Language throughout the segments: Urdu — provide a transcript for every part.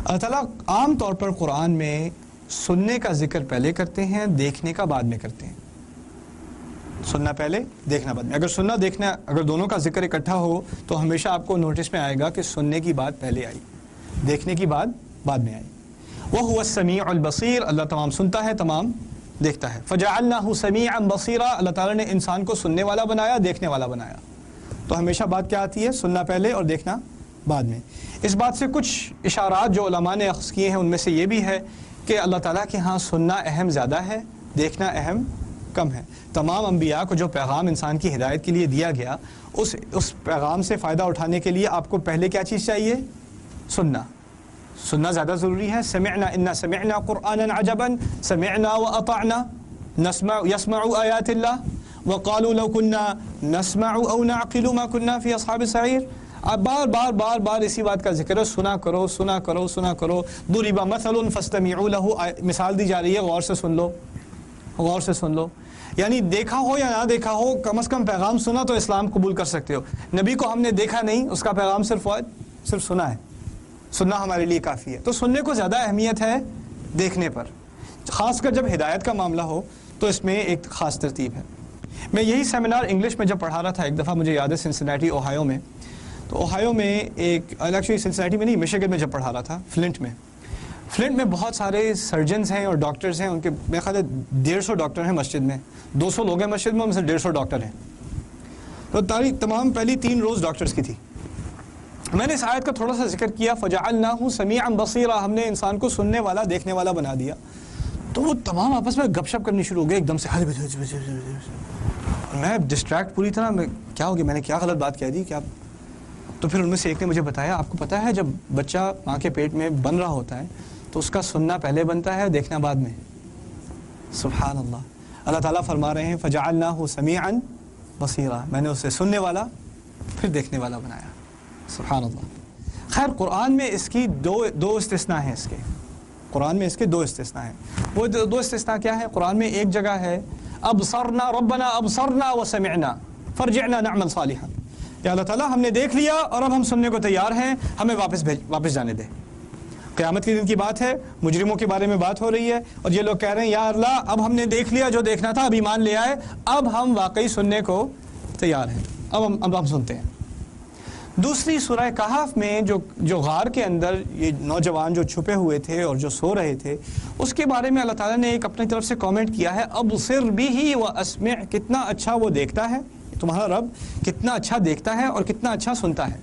اللہ تعالیٰ عام طور پر قرآن میں سننے کا ذکر پہلے کرتے ہیں، دیکھنے کا بعد میں کرتے ہیں. سننا پہلے، دیکھنا بعد میں. اگر سننا دیکھنا اگر دونوں کا ذکر اکٹھا ہو تو ہمیشہ آپ کو نوٹس میں آئے گا کہ سننے کی بات پہلے آئی، دیکھنے کی بات بعد میں آئی. وَهُوَ السَّمِيعُ الْبَصِيرُ، اللہ تمام سنتا ہے، تمام دیکھتا ہے. فَجَعَلْنَاهُ سَمِيعًا بَصِيرًا، اللہ تعالیٰ نے انسان کو سننے والا بنایا، دیکھنے والا بنایا. تو ہمیشہ بات کیا آتی ہے؟ سننا پہلے اور دیکھنا بعد میں. اس بات سے کچھ اشارات جو علماء نے اخذ کیے ہیں ان میں سے یہ بھی ہے کہ اللہ تعالیٰ کے ہاں سننا اہم زیادہ ہے، دیکھنا اہم کم ہے. تمام انبیاء کو جو پیغام انسان کی ہدایت کے لیے دیا گیا، اس پیغام سے فائدہ اٹھانے کے لیے آپ کو پہلے کیا چیز چاہیے؟ سننا زیادہ ضروری ہے. سمعنا انا سمعنا قرآنا عجبا سمعنا واطعنا يسمع آیات اللہ وقالوا لو كنا نسمع او نعقل ما كنا في اصحاب السعیر. آپ بار بار اسی بات کا ذکر ہے، سنا کرو سنا کرو سنا کرو. ضرب مثل فاستمعوا له، مثال دی جا رہی ہے، غور سے سن لو، غور سے سن لو. یعنی دیکھا ہو یا نہ دیکھا ہو، کم از کم پیغام سنا تو اسلام قبول کر سکتے ہو. نبی کو ہم نے دیکھا نہیں، اس کا پیغام صرف سنا ہے، سننا ہمارے لیے کافی ہے. تو سننے کو زیادہ اہمیت ہے دیکھنے پر، خاص کر جب ہدایت کا معاملہ ہو تو اس میں ایک خاص ترتیب ہے. میں یہی سیمینار انگلش میں جب پڑھا رہا تھا ایک دفعہ، مجھے یاد ہے سنسناٹی اوہایو میں. تو اوہایو میں ایکچولی سنسناٹی میں نہیں، مشیگن میں جب پڑھا رہا تھا، فلنٹ میں بہت سارے سرجنز ہیں اور ڈاکٹرز ہیں. ان کے میرے خیال ہے 150 ڈاکٹر ہیں مسجد میں، 200 لوگ ہیں مسجد میں، ان میں سے 150 ڈاکٹر ہیں. تو تمام پہلی 3 روز ڈاکٹرز کی تھی. میں نے اس آیت کا تھوڑا سا ذکر کیا، فَجَعَلْنَاهُ سَمِيعًا بَصِيرًا، ہم نے انسان کو سننے والا دیکھنے والا بنا دیا. تو وہ تمام آپس میں گپ شپ کرنی شروع ہو گئے ایک دم سے. میں ڈسٹریکٹ پوری طرح، میں کیا ہو گیا، میں نے کیا غلط بات کہہ دی کیا؟ تو پھر ان میں سے ایک نے مجھے بتایا، آپ کو پتہ ہے جب بچہ ماں کے پیٹ میں بن رہا ہوتا ہے تو اس کا سننا پہلے بنتا ہے، دیکھنا بعد میں. سبحان اللہ. اللہ تعالیٰ فرما رہے ہیں فَجَعَلْنَاهُ سَمِيعًا بَصِيرًا، میں نے اسے سننے والا پھر دیکھنے والا بنایا. سبحان اللہ. خیر قرآن میں اس کی دو استثناء ہیں. قرآن میں اس کے 2 استثناء ہیں. وہ 2 استثناء کیا ہے؟ قرآن میں ایک جگہ ہے ابصرنا ربنا ابصرنا وسمعنا فرجعنا نعمل صالحا، یا اللہ تعالیٰ ہم نے دیکھ لیا اور اب ہم سننے کو تیار ہیں، ہمیں واپس جانے دے. قیامت کے دن کی بات ہے، مجرموں کے بارے میں بات ہو رہی ہے اور یہ لوگ کہہ رہے ہیں یا اللہ اب ہم نے دیکھ لیا جو دیکھنا تھا، اب ایمان لے آئے، اب ہم واقعی سننے کو تیار ہیں، اب ہم سنتے ہیں. دوسری سورہ کہف میں جو غار کے اندر یہ نوجوان جو چھپے ہوئے تھے اور جو سو رہے تھے، اس کے بارے میں اللہ تعالیٰ نے ایک اپنی طرف سے کامنٹ کیا ہے، ابصر بہ واسمع، کتنا اچھا وہ دیکھتا ہے، تمہارا رب کتنا اچھا دیکھتا ہے اور کتنا اچھا سنتا ہے.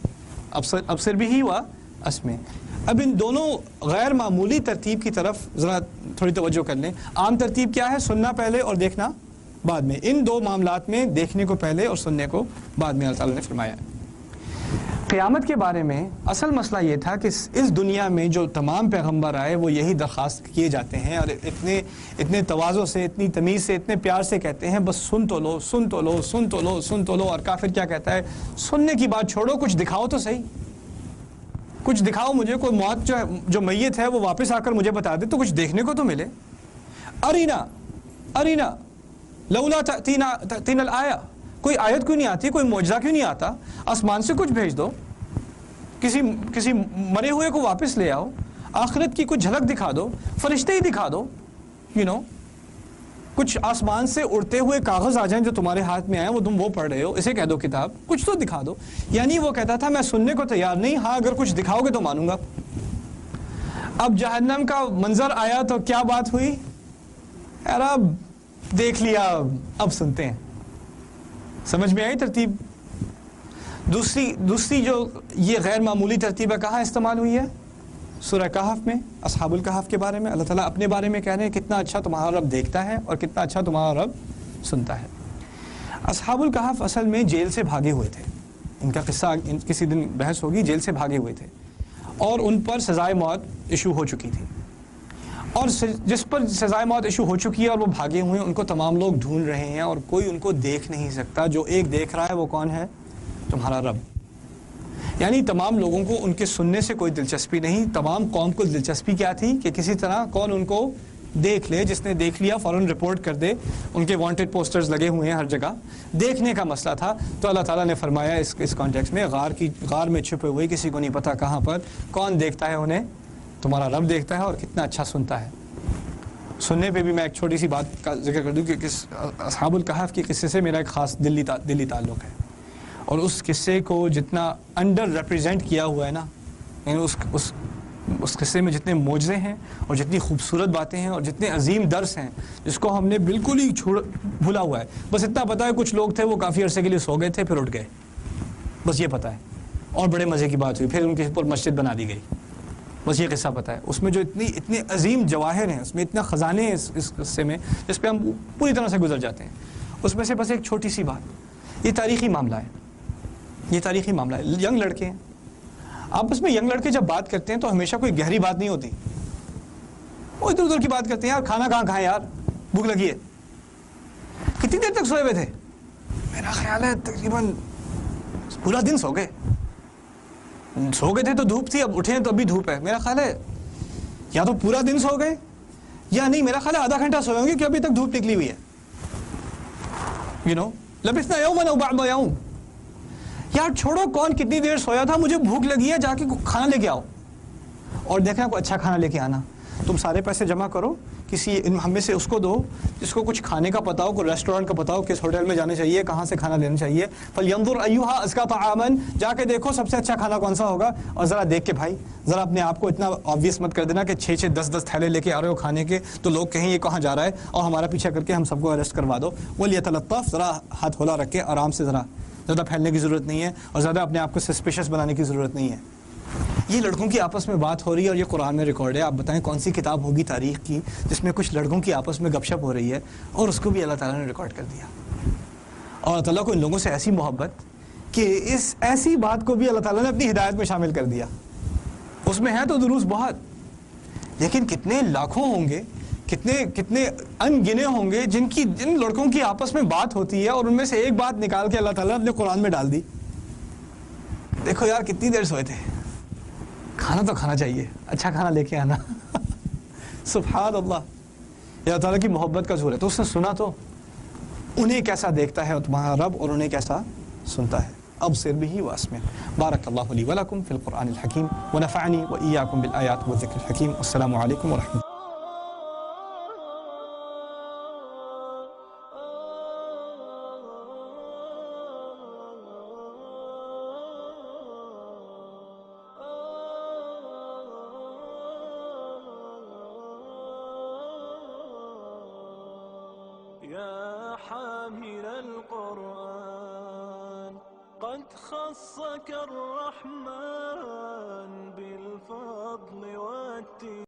ابصر بہ واسمع. اب ان دونوں غیر معمولی ترتیب کی طرف ذرا تھوڑی توجہ کر لیں. عام ترتیب کیا ہے؟ سننا پہلے اور دیکھنا بعد میں. ان 2 معاملات میں دیکھنے کو پہلے اور سننے کو بعد میں اللہ تعالیٰ نے فرمایا. قیامت کے بارے میں اصل مسئلہ یہ تھا کہ اس دنیا میں جو تمام پیغمبر آئے وہ یہی درخواست کیے جاتے ہیں اور اتنے تواضع سے، اتنی تمیز سے، اتنے پیار سے کہتے ہیں بس سن تو لو سن تو لو سن تو لو سن تو لو. اور کافر کیا کہتا ہے؟ سننے کی بات چھوڑو، کچھ دکھاؤ تو صحیح، کچھ دکھاؤ مجھے، کوئی موت جو میت ہے وہ واپس آ کر مجھے بتا دے تو کچھ دیکھنے کو تو ملے. ارینا لولا تأتینا الآیہ، کوئی آیت کیوں نہیں آتی، کوئی معجزہ کیوں نہیں آتا، آسمان سے کچھ بھیج دو، کسی مرے ہوئے کو واپس لے آؤ، آخرت کی کچھ جھلک دکھا دو، فرشتے ہی دکھا دو، کچھ آسمان سے اڑتے ہوئے کاغذ آ جائیں جو تمہارے ہاتھ میں آئے، وہ تم وہ پڑھ رہے ہو، اسے کہہ دو کتاب، کچھ تو دکھا دو. یعنی وہ کہتا تھا میں سننے کو تیار نہیں، ہاں اگر کچھ دکھاؤ گے تو مانوں گا. اب جہنم کا منظر آیا تو کیا بات ہوئی؟ یار اب دیکھ لیا، اب سنتے ہیں. سمجھ میں آئی ترتیب؟ دوسری جو یہ غیر معمولی ترتیب ہے کہاں استعمال ہوئی ہے؟ سورہ کہف میں، اصحاب الکہف کے بارے میں. اللہ تعالیٰ اپنے بارے میں کہہ رہے ہیں کتنا اچھا تمہارا رب دیکھتا ہے اور کتنا اچھا تمہارا رب سنتا ہے. اصحاب الکہف اصل میں جیل سے بھاگے ہوئے تھے. ان کا قصہ کسی دن بحث ہوگی. جیل سے بھاگے ہوئے تھے اور ان پر سزائے موت ایشو ہو چکی تھی، اور جس پر سزائے موت ایشو ہو چکی ہے اور وہ بھاگے ہوئے ہیں، ان کو تمام لوگ ڈھونڈ رہے ہیں اور کوئی ان کو دیکھ نہیں سکتا. جو ایک دیکھ رہا ہے وہ کون ہے؟ تمہارا رب. یعنی تمام لوگوں کو ان کے سننے سے کوئی دلچسپی نہیں. تمام قوم کو دلچسپی کیا تھی کہ کسی طرح کون ان کو دیکھ لے، جس نے دیکھ لیا فوراً رپورٹ کر دے. ان کے وانٹڈ پوسٹرز لگے ہوئے ہیں ہر جگہ. دیکھنے کا مسئلہ تھا. تو اللہ تعالیٰ نے فرمایا اس کانٹیکس میں غار میں چھپے ہوئے کسی کو نہیں پتا کہاں پر کون دیکھتا ہے انہیں؟ تمہارا رب دیکھتا ہے اور کتنا اچھا سنتا ہے. سننے پہ بھی میں ایک چھوٹی سی بات کا ذکر کر دوں کہ اصحاب الکہف کے قصے سے میرا ایک خاص دلی تعلق ہے, اور اس قصے کو جتنا انڈر ریپرزینٹ کیا ہوا ہے نا, یعنی اس قصے میں جتنے معجزے ہیں اور جتنی خوبصورت باتیں ہیں اور جتنے عظیم درس ہیں جس کو ہم نے بالکل ہی بھولا ہوا ہے. بس اتنا پتا ہے کچھ لوگ تھے وہ کافی عرصے کے لیے سو گئے تھے پھر اٹھ گئے, بس یہ پتا ہے. اور بڑے مزے کی بات ہوئی, پھر ان کے اوپر مسجد بنا دی گئی, بس یہ قصہ پتا ہے. اس میں جو اتنے عظیم جواہر ہیں, اس میں اتنا خزانے ہیں اس قصے میں جس پہ ہم پوری طرح سے گزر جاتے ہیں. اس میں سے بس ایک چھوٹی سی بات, یہ تاریخی معاملہ ہے, یہ تاریخی معاملہ ہے. ینگ لڑکے ہیں, آپس میں ینگ لڑکے جب بات کرتے ہیں تو ہمیشہ کوئی گہری بات نہیں ہوتی, وہ ادھر ادھر کی بات کرتے ہیں. یار کھانا کہاں کھائیں یار, بھوک لگی ہے. کتنی دیر تک سوئے ہوئے تھے؟ میرا خیال ہے تقریباً پورا دن سو گئے. سو گئے تھے تو دھوپ تھی, اب اٹھے ہیں تو ابھی دھوپ ہے. میرا خیال ہے یا تو پورا دن سو گئے یا نہیں, میرا خیال ہے آدھا گھنٹہ سوئے ہوں گے کہ ابھی تک دھوپ نکلی ہوئی ہے. لبثنا یوما او بعض یوم. یار چھوڑو کون کتنی دیر سویا تھا, مجھے بھوک لگی ہے, جا کے کھانا لے کے آؤ. اور دیکھنا کوئی اچھا کھانا لے کے آنا. تم سارے پیسے جمع کرو, کسی ہم میں سے اس کو دو جس کو کچھ کھانے کا پتا ہو, کوئی ریسٹورینٹ کا پتا ہو, کس ہوٹل میں جانا چاہیے, کہاں سے کھانا لینا چاہیے. فَلْيَنظُرْ أَيُّهَا أَزْكَىٰ طَعَامًا, جا کے دیکھو سب سے اچھا کھانا کون سا ہوگا. اور ذرا دیکھ کے بھائی, ذرا اپنے آپ کو اتنا آبویس مت کر دینا کہ 6 10 تھیلے لے کے آ رہے ہو کھانے کے, تو لوگ کہیں یہ کہاں جا رہا ہے, اور ہمارا پیچھا کر کے ہم سب کو اریسٹ کروا دو. وَلْيَتَلَطَّفْ, ذرا ہاتھ ہولا رکھ کے آرام سے, ذرا زیادہ پھیلنے کی ضرورت نہیں ہے اور زیادہ اپنے آپ کو سسپیشس بنانے کی ضرورت نہیں ہے. یہ لڑکوں کی آپس میں بات ہو رہی ہے اور یہ قرآن میں ریکارڈ ہے. آپ بتائیں کون سی کتاب ہوگی تاریخ کی جس میں کچھ لڑکوں کی آپس میں گپ شپ ہو رہی ہے اور اس کو بھی اللہ تعالیٰ نے ریکارڈ کر دیا. اور اللہ تعالیٰ کو ان لوگوں سے ایسی محبت کہ اس ایسی بات کو بھی اللہ تعالیٰ نے اپنی ہدایت میں شامل کر دیا. اس میں ہے تو دروس بہت, لیکن کتنے لاکھوں ہوں گے, کتنے ان گنے ہوں گے جن لڑکوں کی آپس میں بات ہوتی ہے اور ان میں سے ایک بات نکال کے اللہ تعالیٰ نے اپنے قرآن میں ڈال دی. دیکھو یار کتنی دیر سوئے تھے, کھانا تو کھانا چاہیے, اچھا کھانا لے کے آنا. سبحان اللہ, یہ اللہ تعالیٰ کی محبت کا ظہور ہے. تو اس نے سنا تو انہیں کیسا دیکھتا ہے تمہارا رب, اور انہیں کیسا سنتا ہے. ابصر به واسمع. بارک اللہ لی ولکم فی القرآن الحکیم ونفعنی وإیاکم بالآیات والذکر الحکیم. السلام علیکم ورحمۃ اللہ. يا حامل القرآن قد خصك الرحمن بالفضل والتقى